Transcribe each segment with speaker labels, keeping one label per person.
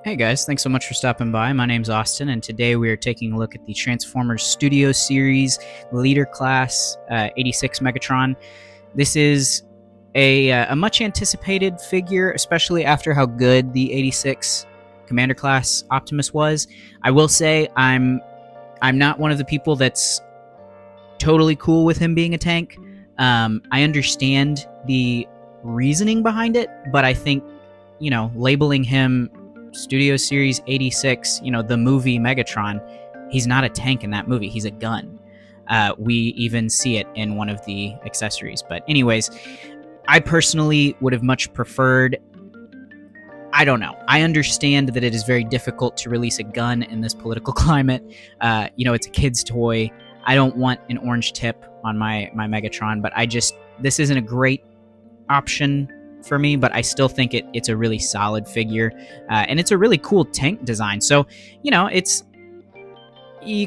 Speaker 1: Hey guys, thanks so much for stopping by. My name's Austin, and today we are taking a look at the Transformers Studio Series Leader Class 86 Megatron. This is a much anticipated figure, especially after how good the 86 Commander Class Optimus was. I will say I'm not one of the people that's totally cool with him being a tank. I understand the reasoning behind it, but I think labeling him Studio Series 86, the movie Megatron, he's not a tank in that movie. He's a gun. We even see it in one of the accessories. But anyways, I personally would have much preferred. I don't know. I understand that it is very difficult to release a gun in this political climate. It's a kid's toy. I don't want an orange tip on my Megatron, but this isn't a great option for me, but I still think it's a really solid figure, and it's a really cool tank design. So, you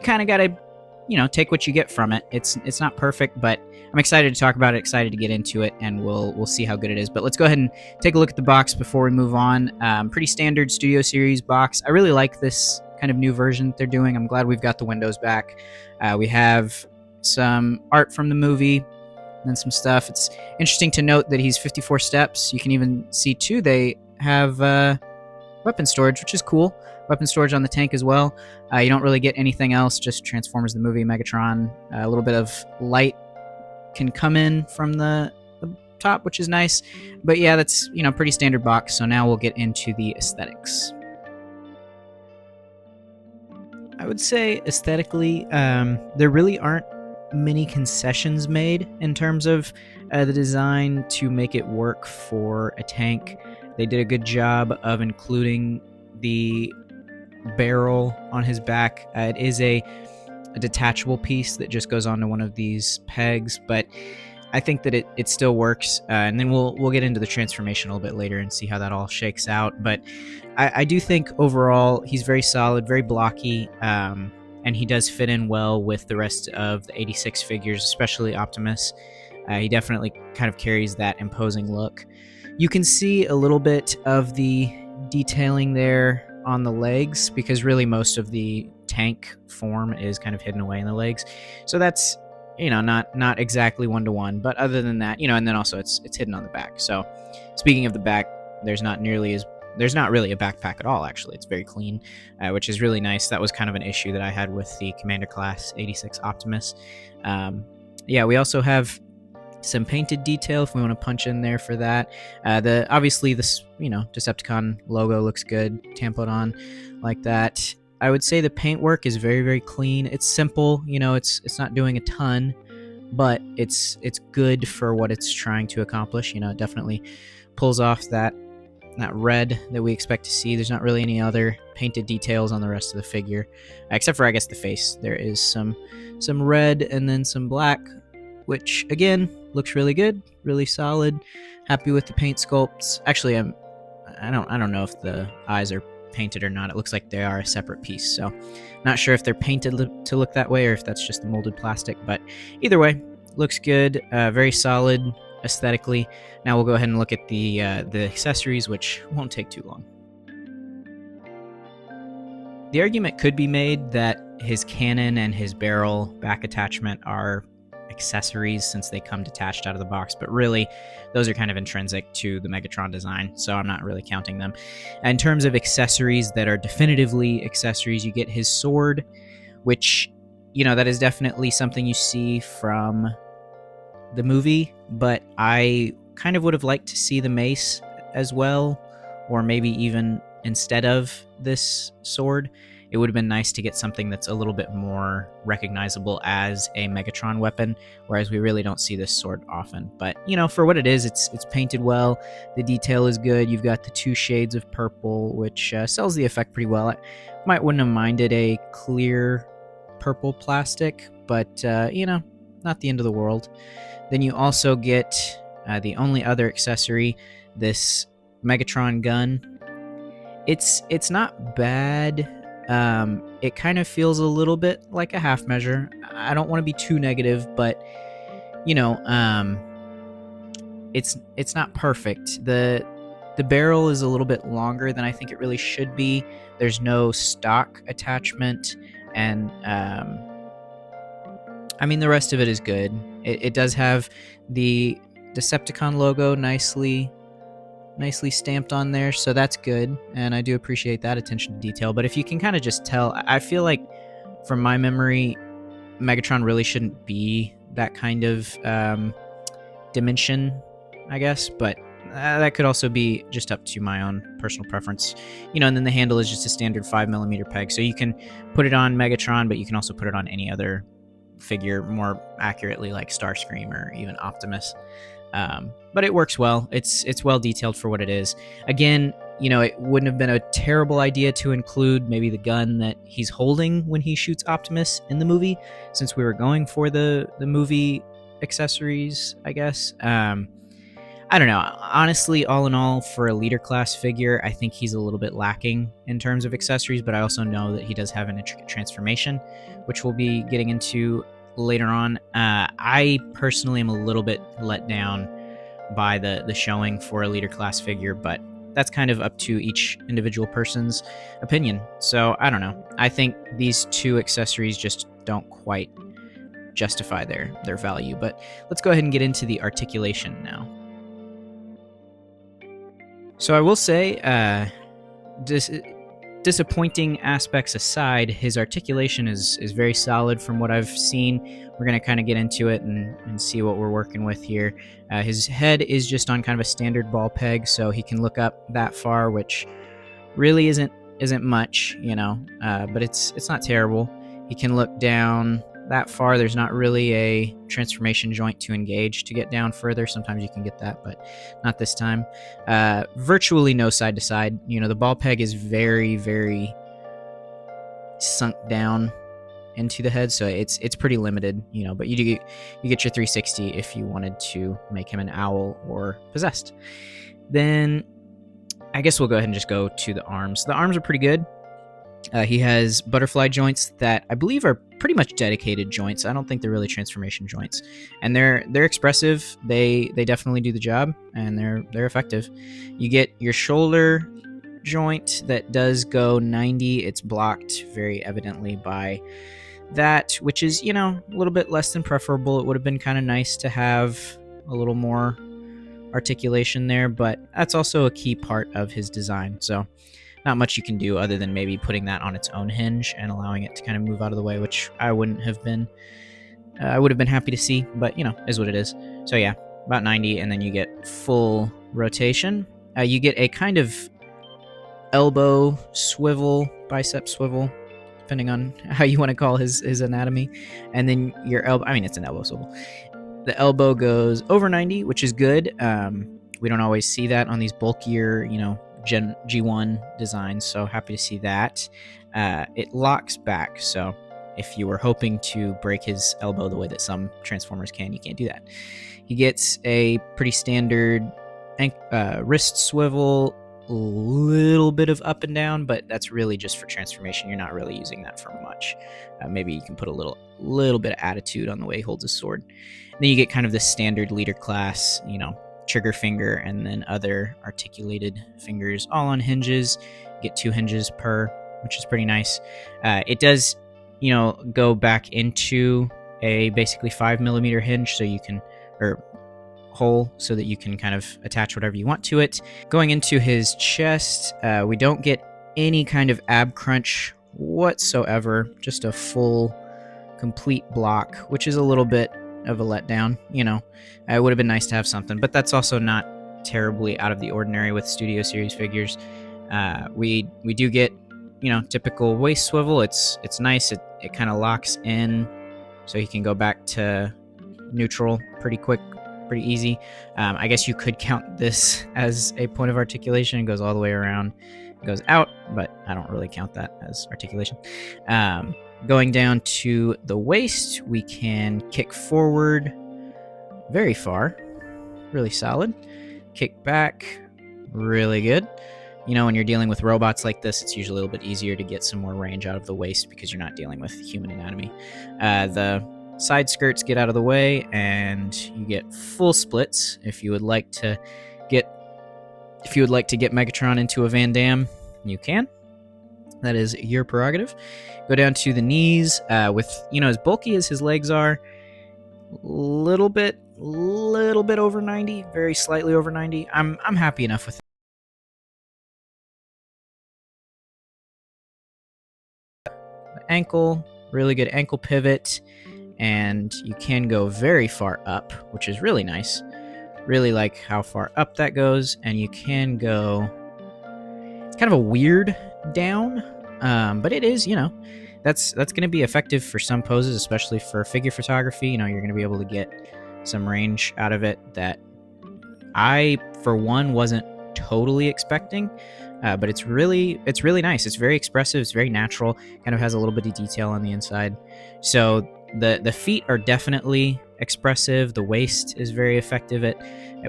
Speaker 1: kind of got to, take what you get from it. It's not perfect, but I'm excited to talk about it, excited to get into it, and we'll see how good it is. But let's go ahead and take a look at the box before we move on. Pretty standard Studio Series box. I really like this kind of new version that they're doing. I'm glad we've got the windows back. We have some art from the movie and some stuff. It's interesting to note that he's 54 steps. You can even see, too, they have weapon storage, which is cool. Weapon storage on the tank as well. You don't really get anything else, just Transformers the movie, Megatron. A little bit of light can come in from the top, which is nice. But yeah, that's, pretty standard box. So now we'll get into the aesthetics. I would say aesthetically, there really aren't many concessions made in terms of the design to make it work for a tank. They did a good job of including the barrel on his back. It is a detachable piece that just goes onto one of these pegs, but I think that it still works. And then we'll get into the transformation a little bit later and see how that all shakes out. But I do think overall he's very solid, very blocky, and he does fit in well with the rest of the 86 figures, especially Optimus. He definitely kind of carries that imposing look. You can see a little bit of the detailing there on the legs, because really most of the tank form is kind of hidden away in the legs. So that's, not exactly one-to-one, but other than that, and then also it's hidden on the back. So speaking of the back, there's not really a backpack at all, actually. It's very clean, which is really nice. That was kind of an issue that I had with the Commander Class 86 Optimus. We also have some painted detail if we want to punch in there for that. Obviously this, Decepticon logo looks good, template on like that. I would say the paintwork is very, very clean. It's simple, it's not doing a ton, but it's good for what it's trying to accomplish. It definitely pulls off that red that we expect to see. There's not really any other painted details on the rest of the figure, except for, I guess, the face. There is some red and then some black, which again looks really good, really solid. Happy with the paint sculpts. Actually, I don't know if the eyes are painted or not. It looks like they are a separate piece, so not sure if they're painted to look that way or if that's just the molded plastic, but either way, looks good. Very solid aesthetically. Now we'll go ahead and look at the accessories, which won't take too long. The argument could be made that his cannon and his barrel back attachment are accessories since they come detached out of the box, but really those are kind of intrinsic to the Megatron design, so I'm not really counting them. In terms of accessories that are definitively accessories, you get his sword, which, that is definitely something you see from the movie, but I kind of would have liked to see the mace as well, or maybe even instead of this sword. It would have been nice to get something that's a little bit more recognizable as a Megatron weapon, whereas we really don't see this sword often. But, for what it is, it's painted well. The detail is good. You've got the two shades of purple, which sells the effect pretty well. I wouldn't have minded a clear purple plastic, but, not the end of the world. Then you also get the only other accessory, this Megatron gun. It's not bad. It kind of feels a little bit like a half measure. I don't want to be too negative, but it's not perfect. The barrel is a little bit longer than I think it really should be. There's no stock attachment, and I mean, the rest of it is good. It does have the Decepticon logo nicely stamped on there, so that's good, and I do appreciate that attention to detail. But if you can kind of just tell, I feel like from my memory, Megatron really shouldn't be that kind of dimension, I guess, but that could also be just up to my own personal preference. And then the handle is just a standard 5mm peg, so you can put it on Megatron, but you can also put it on any other figure more accurately, like Starscream or even Optimus. But it works well. It's well detailed for what it is. Again, it wouldn't have been a terrible idea to include maybe the gun that he's holding when he shoots Optimus in the movie, since we were going for the movie accessories, I guess. I don't know. Honestly, all in all, for a leader class figure, I think he's a little bit lacking in terms of accessories, but I also know that he does have an intricate transformation, which we'll be getting into later on. I personally am a little bit let down by the showing for a leader class figure, but that's kind of up to each individual person's opinion. So I don't know. I think these two accessories just don't quite justify their value. But let's go ahead and get into the articulation now. So I will say, disappointing aspects aside, his articulation is very solid from what I've seen. We're going to kind of get into it and see what we're working with here. His head is just on kind of a standard ball peg, so he can look up that far, which really isn't much, but it's not terrible. He can look down that far. There's not really a transformation joint to engage to get down further. Sometimes you can get that, but not this time. Virtually no side to side. The ball peg is very, very sunk down into the head, so it's pretty limited, but you get your 360 if you wanted to make him an owl or possessed. Then I guess we'll go ahead and just go to the arms. The arms are pretty good. He has butterfly joints that I believe are pretty much dedicated joints. I don't think they're really transformation joints, and they're expressive. They definitely do the job, and they're effective. You get your shoulder joint that does go 90. It's blocked very evidently by that, which is a little bit less than preferable. It would have been kind of nice to have a little more articulation there, but that's also a key part of his design. So not much you can do other than maybe putting that on its own hinge and allowing it to kind of move out of the way, which I wouldn't have been. I would have been happy to see, but is what it is. So yeah, about 90, and then you get full rotation. You get a kind of elbow swivel, bicep swivel, depending on how you want to call his anatomy. And then your elbow, it's an elbow swivel. The elbow goes over 90, which is good. We don't always see that on these bulkier, Gen G1 designs, so happy to see that. It locks back, so if you were hoping to break his elbow the way that some Transformers can, you can't do that. He gets a pretty standard wrist swivel, a little bit of up and down, but that's really just for transformation. You're not really using that for much. Maybe you can put a little bit of attitude on the way he holds his sword. And then you get kind of the standard leader class, trigger finger and then other articulated fingers all on hinges. You get 2 hinges per, which is pretty nice. It does go back into a basically 5mm hinge, so you can, or hole, so that you can kind of attach whatever you want to it. Going into his chest, we don't get any kind of ab crunch whatsoever, just a full complete block, which is a little bit of a letdown. It would have been nice to have something, but that's also not terribly out of the ordinary with Studio Series figures. We do get typical waist swivel. It's nice. It kind of locks in, so you can go back to neutral pretty quick, pretty easy. I guess you could count this as a point of articulation. It goes all the way around, goes out, but I don't really count that as articulation. Going down to the waist, we can kick forward very far, really solid. Kick back, really good. When you're dealing with robots like this, it's usually a little bit easier to get some more range out of the waist because you're not dealing with human anatomy. The side skirts get out of the way, and you get full splits. If you would like to get If you would like to get Megatron into a Van Damme, you can. That is your prerogative. Go down to the knees. With, as bulky as his legs are, little bit over 90, very slightly over 90. I'm happy enough with the ankle. Really good ankle pivot, and you can go very far up, which is really nice. Really like how far up that goes, and you can go. It's kind of a weird down, but it is, that's going to be effective for some poses, especially for figure photography. You're going to be able to get some range out of it that I, for one, wasn't totally expecting. But it's really nice. It's very expressive. It's very natural. Kind of has a little bit of detail on the inside. So the feet are definitely expressive. The waist is very effective at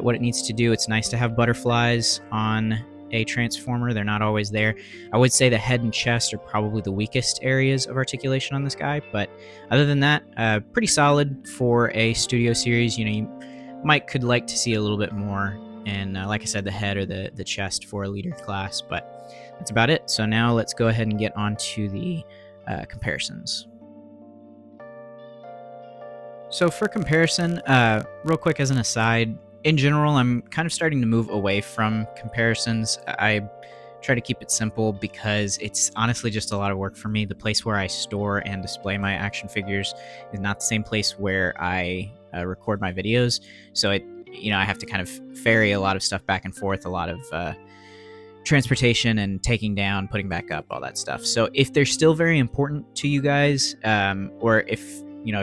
Speaker 1: what it needs to do. It's nice to have butterflies on a transformer. They're not always there. I would say the head and chest are probably the weakest areas of articulation on this guy, but other than that, pretty solid for a studio series. You could like to see a little bit more in, like I said, the head or the chest for a leader class, but that's about it. So now let's go ahead and get on to the comparisons. So for comparison, real quick as an aside, in general, I'm kind of starting to move away from comparisons. I try to keep it simple because it's honestly just a lot of work for me. The place where I store and display my action figures is not the same place where I record my videos. So I have to kind of ferry a lot of stuff back and forth, a lot of transportation and taking down, putting back up, all that stuff. So if they're still very important to you guys, or if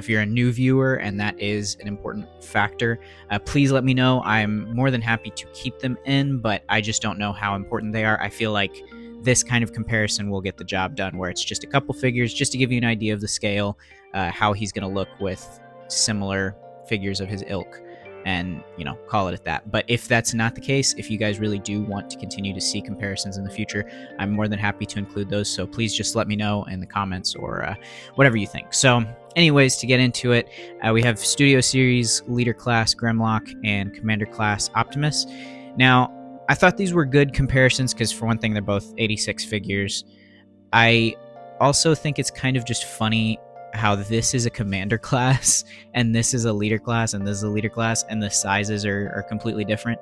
Speaker 1: you're a new viewer and that is an important factor, please let me know. I'm more than happy to keep them in, but I just don't know how important they are. I feel like this kind of comparison will get the job done, where it's just a couple figures, just to give you an idea of the scale, how he's going to look with similar figures of his ilk, and call it at that. But if that's not the case, if you guys really do want to continue to see comparisons in the future, I'm more than happy to include those. So please just let me know in the comments or whatever you think. So anyways, to get into it, we have Studio Series Leader Class Grimlock and Commander Class Optimus. Now, I thought these were good comparisons because, for one thing, they're both 86 figures. I also think it's kind of just funny how this is a commander class and this is a leader class and this is a leader class, and the sizes are completely different.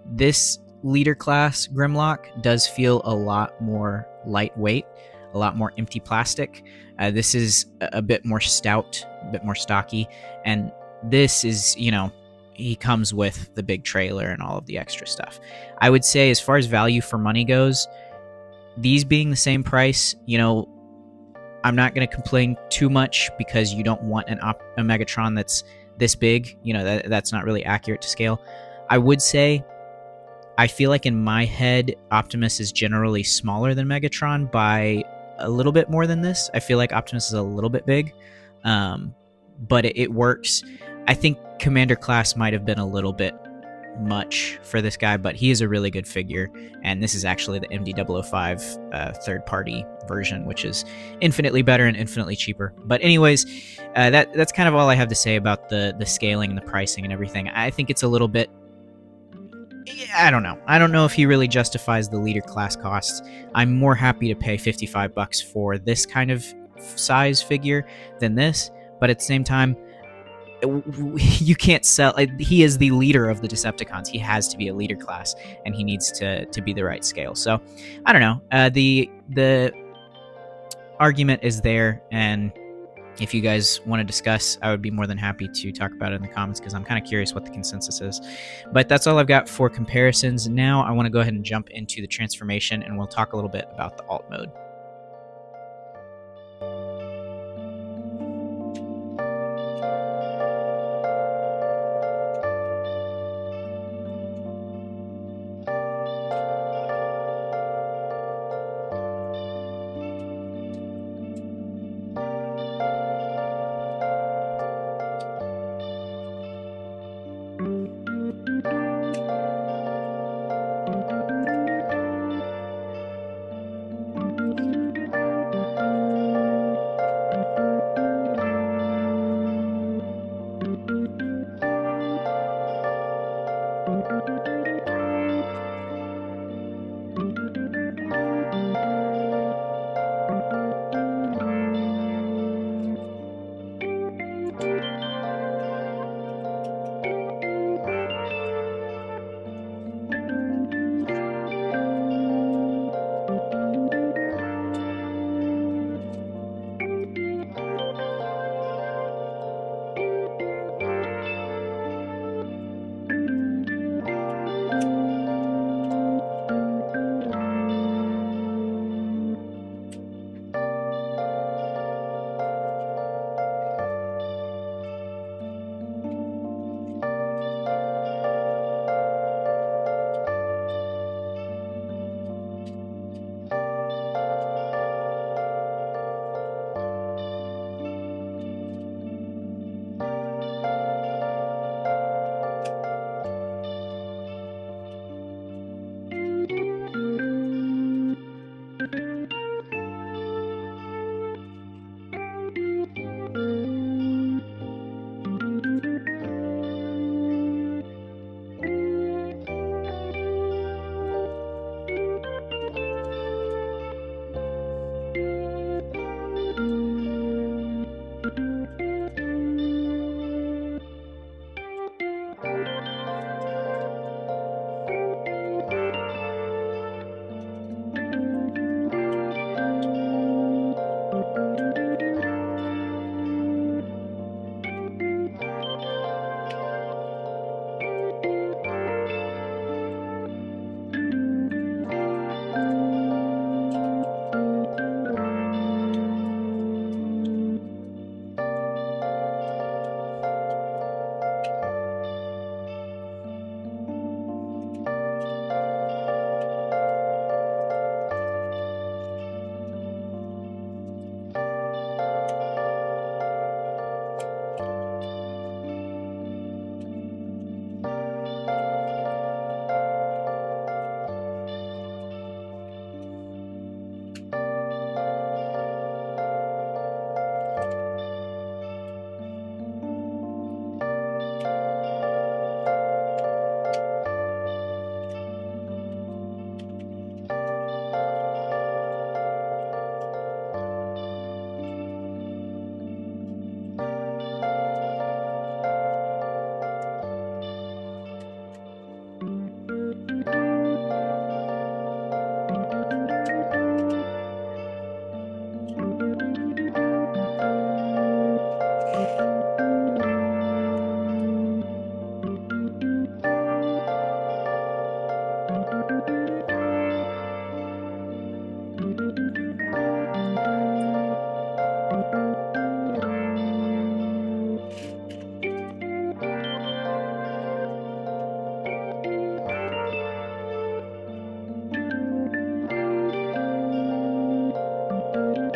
Speaker 1: This leader class Grimlock does feel a lot more lightweight, a lot more empty plastic. This is a bit more stout, a bit more stocky, and this is, he comes with the big trailer and all of the extra stuff. I would say, as far as value for money goes, these being the same price, I'm not going to complain too much, because you don't want a Megatron that's this big. That's not really accurate to scale. I would say, I feel like in my head, Optimus is generally smaller than Megatron by a little bit more than this. I feel like Optimus is a little bit big, but it works. I think Commander Class might have been a little bit much for this guy, but he is a really good figure, and this is actually the MD005 third-party version, which is infinitely better and infinitely cheaper. But anyways, that's kind of all I have to say about the scaling and the pricing and everything. I think it's a little bit, I don't know. I don't know if he really justifies the leader class costs. I'm more happy to pay $55 for this kind of size figure than this, but at the same time, you can't sell. He is the leader of the Decepticons. He has to be a leader class, and he needs to be the right scale. So I don't know. The argument is there, and if you guys want to discuss, I would be more than happy to talk about it in the comments, because I'm kind of curious what the consensus is. But that's all I've got for comparisons. Now I want to go ahead and jump into the transformation, and we'll talk a little bit about the alt mode.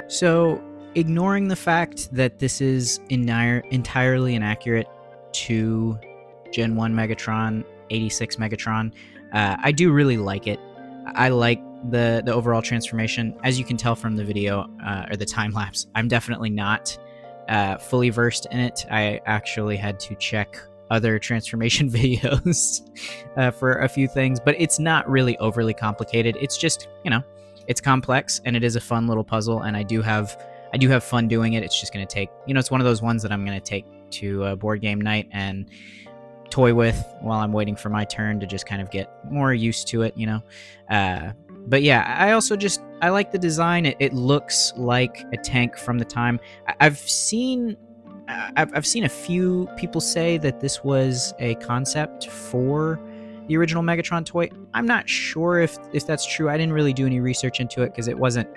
Speaker 1: So, ignoring the fact that this is entirely inaccurate to Gen 1 Megatron, 86 Megatron, I do really like it. I like the overall transformation. As you can tell from the video or the time lapse, I'm definitely not fully versed in it. I actually had to check other transformation videos for a few things, but it's not really overly complicated. It's just, it's complex and it is a fun little puzzle, and I do have fun doing it. It's just going to take, it's one of those ones that I'm going to take to a board game night and toy with while I'm waiting for my turn to just kind of get more used to it, But yeah, I like the design. It looks like a tank from the time. I've seen a few people say that this was a concept for the original Megatron toy. I'm not sure if that's true. I didn't really do any research into it because it wasn't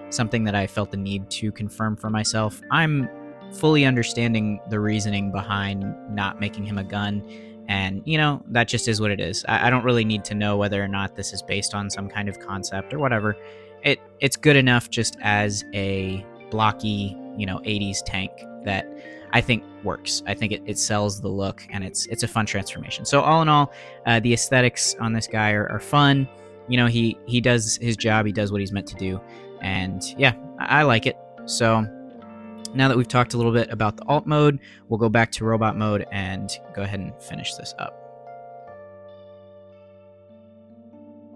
Speaker 1: something that I felt the need to confirm for myself. I'm fully understanding the reasoning behind not making him a gun, and that just is what it is. I don't really need to know whether or not this is based on some kind of concept or whatever. It's good enough just as a blocky 80s tank that I think works. I think it sells the look, and it's a fun transformation. So all in all, the aesthetics on this guy are fun. He does his job. He does what he's meant to do, and yeah, I like it. So now that we've talked a little bit about the alt mode, we'll go back to robot mode and go ahead and finish this up.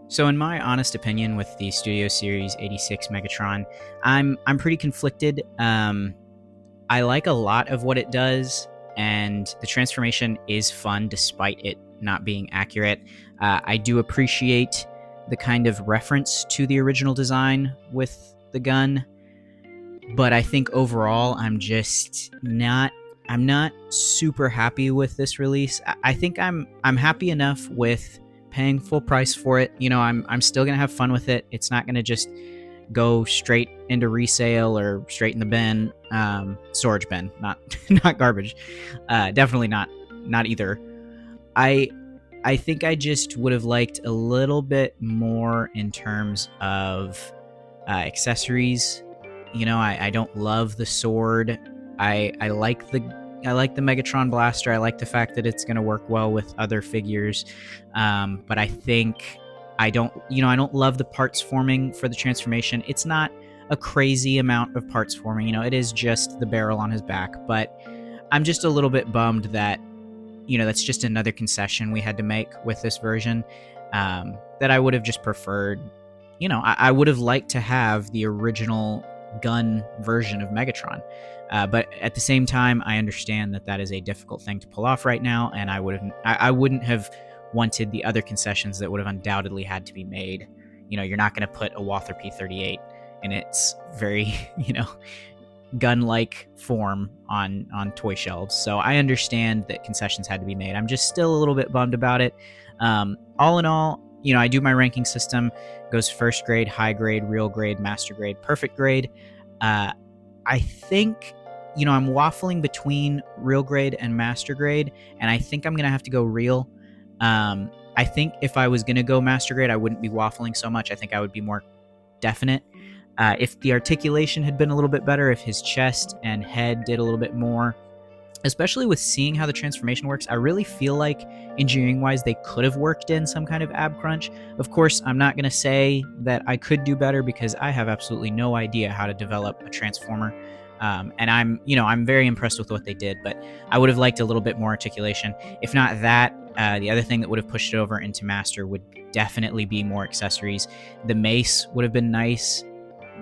Speaker 1: So in my honest opinion with the Studio Series 86 Megatron, I'm pretty conflicted. I like a lot of what it does, and the transformation is fun despite it not being accurate. I do appreciate the kind of reference to the original design with the gun, but I think overall I'm not super happy with this release. I think I'm happy enough with paying full price for it. I'm still gonna have fun with it. It's not gonna just go straight into resale or straight in the bin, storage bin, not not garbage. Definitely not either. I think I just would have liked a little bit more in terms of accessories. I don't love the sword. I like the Megatron blaster. I like the fact that it's going to work well with other figures. But I think I don't love the parts forming for the transformation. It's not a crazy amount of parts forming. It is just the barrel on his back. But I'm just a little bit bummed that, that's just another concession we had to make with this version, that I would have just preferred. I would have liked to have the original gun version of Megatron. But at the same time, I understand that is a difficult thing to pull off right now, and I wouldn't have wanted the other concessions that would have undoubtedly had to be made. You're not going to put a Walther P-38 in its very, gun-like form on toy shelves. So I understand that concessions had to be made. I'm just still a little bit bummed about it. All in all, I do my ranking system. It goes first grade, high grade, real grade, master grade, perfect grade. I think, I'm waffling between real grade and master grade, and I think I'm going to have to go real. I think if I was going to go master grade, I wouldn't be waffling so much. I think I would be more definite. If the articulation had been a little bit better, if his chest and head did a little bit more, especially with seeing how the transformation works, I really feel like engineering-wise they could have worked in some kind of ab crunch. Of course, I'm not going to say that I could do better because I have absolutely no idea how to develop a transformer. And I'm very impressed with what they did, but I would have liked a little bit more articulation. If not that, the other thing that would have pushed it over into master would definitely be more accessories. The mace would have been nice.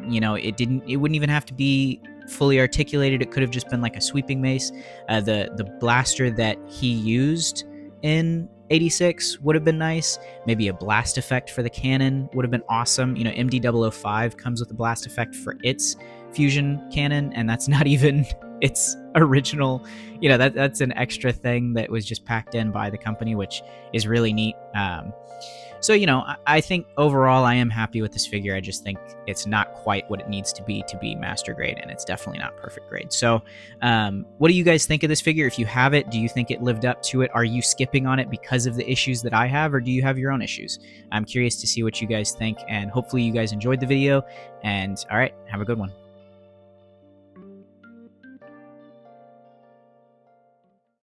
Speaker 1: It wouldn't even have to be fully articulated. It could have just been like a sweeping mace. The blaster that he used in 86 would have been nice. Maybe a blast effect for the cannon would have been awesome. MD005 comes with a blast effect for its fusion cannon, and that's not even its original. That's an extra thing that was just packed in by the company, which is really neat. So, I think overall I am happy with this figure. I just think it's not quite what it needs to be master grade, and it's definitely not perfect grade. So, what do you guys think of this figure? If you have it, do you think it lived up to it? Are you skipping on it because of the issues that I have, or do you have your own issues? I'm curious to see what you guys think, and hopefully you guys enjoyed the video. And all right, have a good one.